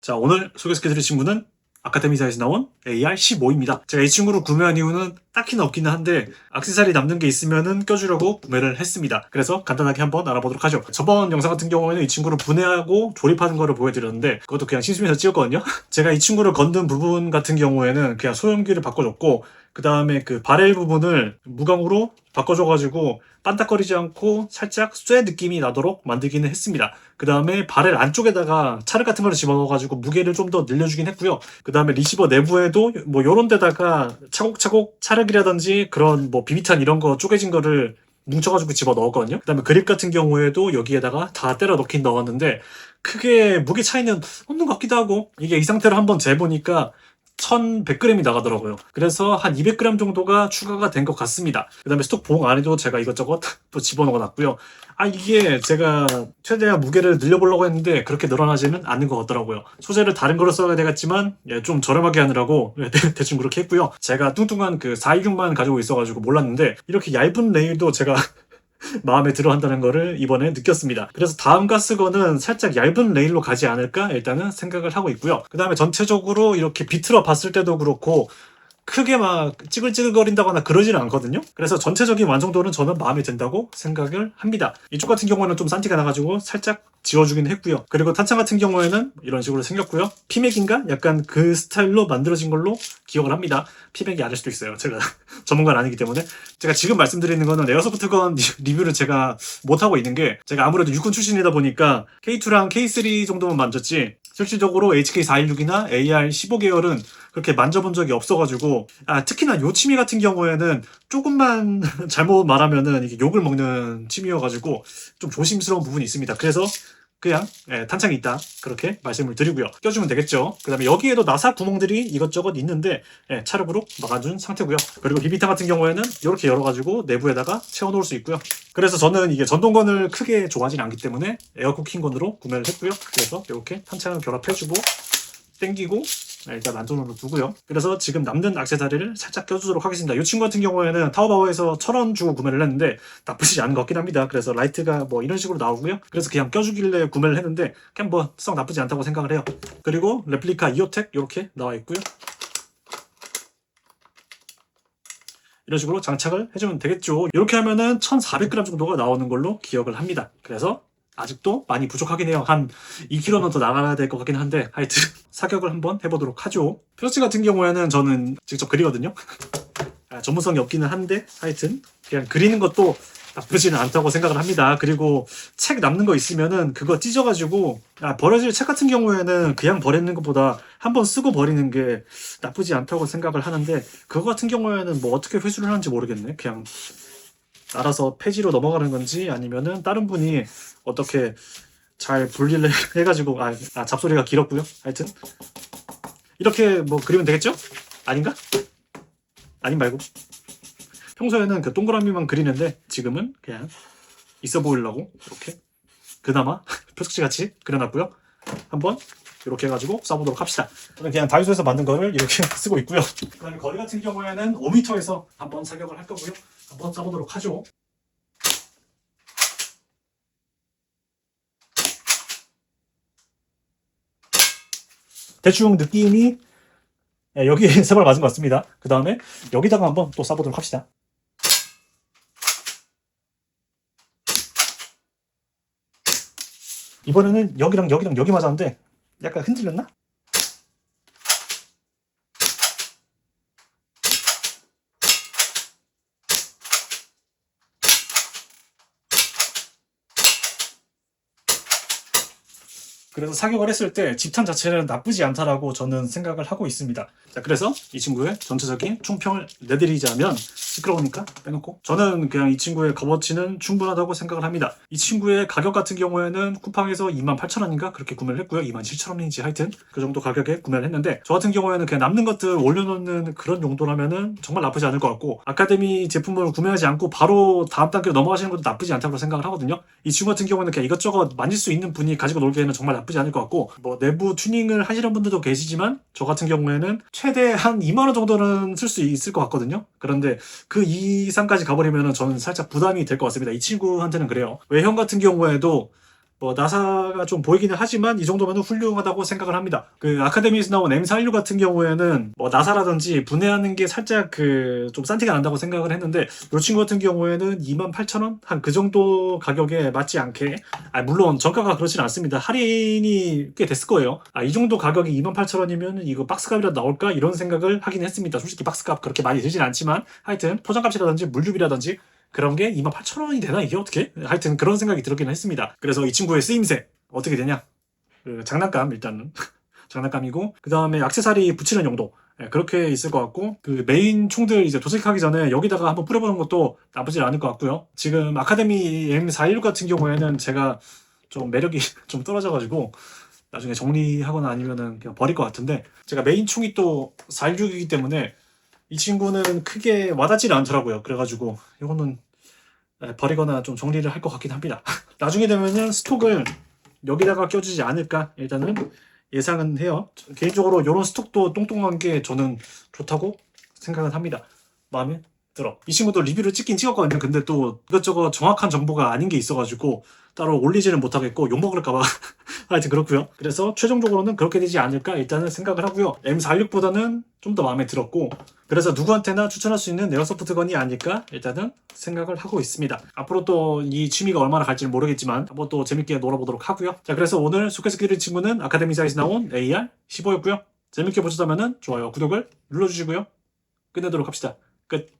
자, 오늘 소개시켜드릴 친구는 아카데미사에서 나온 AR15입니다. 제가 이 친구를 구매한 이유는 딱히는 없기는 한데 액세서리 남는 게 있으면은 껴주려고 구매를 했습니다. 그래서 간단하게 한번 알아보도록 하죠. 저번 영상 같은 경우에는 이 친구를 분해하고 조립하는 거를 보여드렸는데 그것도 그냥 심심해서 찍었거든요. 제가 이 친구를 건든 부분 같은 경우에는 그냥 소형기를 바꿔줬고 그 다음에 그 바렐 부분을 무광으로 바꿔줘가지고 반딱거리지 않고 살짝 쇠 느낌이 나도록 만들기는 했습니다. 그 다음에 바렐 안쪽에다가 차르 같은 거를 집어넣어가지고 무게를 좀 더 늘려주긴 했고요. 그 다음에 리시버 내부에도 뭐 요런 데다가 차곡차곡 차르기라든지 그런 뭐 비비탄 이런 거 쪼개진 거를 뭉쳐가지고 집어 넣었거든요. 그 다음에 그립 같은 경우에도 여기에다가 다 때려 넣긴 넣었는데 크게 무게 차이는 없는 것 같기도 하고 이게 이 상태로 한번 재보니까 1100g이 나가더라고요. 그래서 한 200g 정도가 추가가 된 것 같습니다. 그 다음에 스톡 봉 안에도 제가 이것저것 또 집어넣어 놨고요. 이게 제가 최대한 무게를 늘려보려고 했는데 그렇게 늘어나지는 않는 것 같더라고요. 소재를 다른 거로 써야 되겠지만 좀 저렴하게 하느라고 대충 그렇게 했고요. 제가 뚱뚱한 그 426만 가지고 있어가지고 몰랐는데 이렇게 얇은 레일도 제가 마음에 들어 한다는 거를 이번에 느꼈습니다. 그래서 다음 가스건은 살짝 얇은 레일로 가지 않을까 일단은 생각을 하고 있고요. 그 다음에 전체적으로 이렇게 비틀어 봤을 때도 그렇고 크게 막 찌글찌글거린다거나 그러지는 않거든요. 그래서 전체적인 완성도는 저는 마음에 든다고 생각을 합니다. 이쪽 같은 경우에는 좀 산티가 나가지고 살짝 지워주긴 했고요. 그리고 탄창 같은 경우에는 이런 식으로 생겼고요. 피맥인가? 약간 그 스타일로 만들어진 걸로 기억을 합니다. 피맥이 아닐 수도 있어요. 제가 전문가는 아니기 때문에. 제가 지금 말씀드리는 거는 에어소프트건 리뷰를 제가 못하고 있는 게 제가 아무래도 육군 출신이다 보니까 K2랑 K3 정도만 만졌지 실질적으로 HK416이나 AR15 계열은 그렇게 만져본 적이 없어가지고 특히나 요 취미 같은 경우에는 조금만 잘못 말하면은 이게 욕을 먹는 취미여가지고 좀 조심스러운 부분이 있습니다. 그래서 그냥 탄창이 있다 그렇게 말씀을 드리고요. 껴주면 되겠죠. 그 다음에 여기에도 나사 구멍들이 이것저것 있는데 찰흙으로 막아준 상태고요. 그리고 비비탄 같은 경우에는 이렇게 열어가지고 내부에다가 채워놓을 수 있고요. 그래서 저는 이게 전동건을 크게 좋아하진 않기 때문에 에어쿠킹건으로 구매를 했고요. 그래서 이렇게 탄창을 결합해주고 땡기고 일단 안전으로 두고요. 그래서 지금 남는 액세서리를 살짝 껴주도록 하겠습니다. 이 친구 같은 경우에는 타오바오에서 1000원 주고 구매를 했는데 나쁘지 않은 것 같긴 합니다. 그래서 라이트가 뭐 이런 식으로 나오고요. 그래서 그냥 껴주길래 구매를 했는데 그냥 뭐 썩 나쁘지 않다고 생각을 해요. 그리고 레플리카 이오텍 이렇게 나와 있고요. 이런 식으로 장착을 해주면 되겠죠. 이렇게 하면은 1400g 정도가 나오는 걸로 기억을 합니다. 그래서 아직도 많이 부족하긴 해요. 한 2kg는 더 나가야 될 것 같긴 한데 하여튼 사격을 한번 해보도록 하죠. 표지 같은 경우에는 저는 직접 그리거든요. 전문성이 없기는 한데 하여튼 그냥 그리는 것도 나쁘지는 않다고 생각을 합니다. 그리고 책 남는 거 있으면은 그거 찢어가지고 버려질 책 같은 경우에는 그냥 버리는 것보다 한번 쓰고 버리는 게 나쁘지 않다고 생각을 하는데 그거 같은 경우에는 뭐 어떻게 회수를 하는지 모르겠네. 그냥 알아서 폐지로 넘어가는 건지 아니면은 다른 분이 어떻게 잘 분리를 해가지고 잡소리가 길었고요. 하여튼 이렇게 뭐 그리면 되겠죠? 아닌가? 아닌 말고 평소에는 그 동그라미만 그리는데 지금은 그냥 있어 보이려고 이렇게 그나마 표석지 같이 그려놨고요. 한번 이렇게 해가지고 써보도록 합시다. 저는 그냥 다이소에서 만든 거를 이렇게 쓰고 있고요. 그 다음에 거리 같은 경우에는 5m에서 한번 사격을 할 거고요. 한번 써보도록 하죠. 대충 느낌이 여기에 세 발 맞은 것 같습니다. 그 다음에 여기다가 한번 또 쏴보도록 합시다. 이번에는 여기랑 여기랑 여기 맞았는데 약간 흔들렸나? 그래서 사격을 했을 때 집탄 자체는 나쁘지 않다라고 저는 생각을 하고 있습니다. 자, 그래서 이 친구의 전체적인 총평을 내드리자면 시끄러우니까 빼놓고 저는 그냥 이 친구의 값어치는 충분하다고 생각을 합니다. 이 친구의 가격 같은 경우에는 쿠팡에서 28,000원인가 그렇게 구매를 했고요. 27,000원인지 하여튼 그 정도 가격에 구매를 했는데 저 같은 경우에는 그냥 남는 것들 올려놓는 그런 용도라면은 정말 나쁘지 않을 것 같고 아카데미 제품을 구매하지 않고 바로 다음 단계로 넘어가시는 것도 나쁘지 않다고 생각을 하거든요. 이 친구 같은 경우는 그냥 이것저것 만질 수 있는 분이 가지고 놀기에는 정말 나쁘지 않을 것 같고 뭐 내부 튜닝을 하시는 분들도 계시지만 저 같은 경우에는 최대 한 2만원 정도는 쓸 수 있을 것 같거든요. 그런데 그 이상까지 가버리면 저는 살짝 부담이 될 것 같습니다. 이 친구한테는 그래요. 외형 같은 경우에도 뭐 나사가 좀 보이기는 하지만 이 정도면 훌륭하다고 생각을 합니다. 그 아카데미에서 나온 M416 같은 경우에는 뭐 나사라든지 분해하는 게 살짝 그 좀 싼 티가 난다고 생각을 했는데 이 친구 같은 경우에는 28,000원? 한 그 정도 가격에 맞지 않게, 물론 정가가 그렇진 않습니다. 할인이 꽤 됐을 거예요. 이 정도 가격이 28,000원이면 이거 박스값이라도 나올까? 이런 생각을 하긴 했습니다. 솔직히 박스값 그렇게 많이 들진 않지만 하여튼 포장값이라든지 물류비라든지 그런 게 28,000원이 되나 이게 어떻게? 하여튼 그런 생각이 들었긴 했습니다. 그래서 이 친구의 쓰임새 어떻게 되냐? 그 장난감 일단은 장난감이고, 그 다음에 액세서리 붙이는 용도 그렇게 있을 것 같고, 그 메인 총들 이제 도색하기 전에 여기다가 한번 뿌려보는 것도 나쁘지 않을 것 같고요. 지금 아카데미 M416 같은 경우에는 제가 좀 매력이 좀 떨어져가지고 나중에 정리하거나 아니면은 그냥 버릴 것 같은데, 제가 메인 총이 또 416이기 때문에 이 친구는 크게 와닿지는 않더라고요. 그래가지고 이거는 버리거나 좀 정리를 할 것 같긴 합니다. 나중에 되면은 스톡을 여기다가 껴주지 않을까 일단은 예상은 해요. 개인적으로 이런 스톡도 똥똥한 게 저는 좋다고 생각은 합니다. 마음에 들어. 이 친구도 리뷰를 찍긴 찍었거든요. 근데 또 이것저것 정확한 정보가 아닌 게 있어가지고 따로 올리지는 못하겠고 욕먹을까봐 하여튼 그렇고요. 그래서 최종적으로는 그렇게 되지 않을까 일단은 생각을 하고요. M46보다는 좀 더 마음에 들었고, 그래서 누구한테나 추천할 수 있는 에어소프트건이 아닐까 일단은 생각을 하고 있습니다. 앞으로 또 이 취미가 얼마나 갈지는 모르겠지만 한번 또 재밌게 놀아보도록 하고요. 자, 그래서 오늘 소개시켜드린 친구는 아카데미사에서 나온 AR15였고요. 재밌게 보셨다면 좋아요, 구독을 눌러주시고요. 끝내도록 합시다. 끝.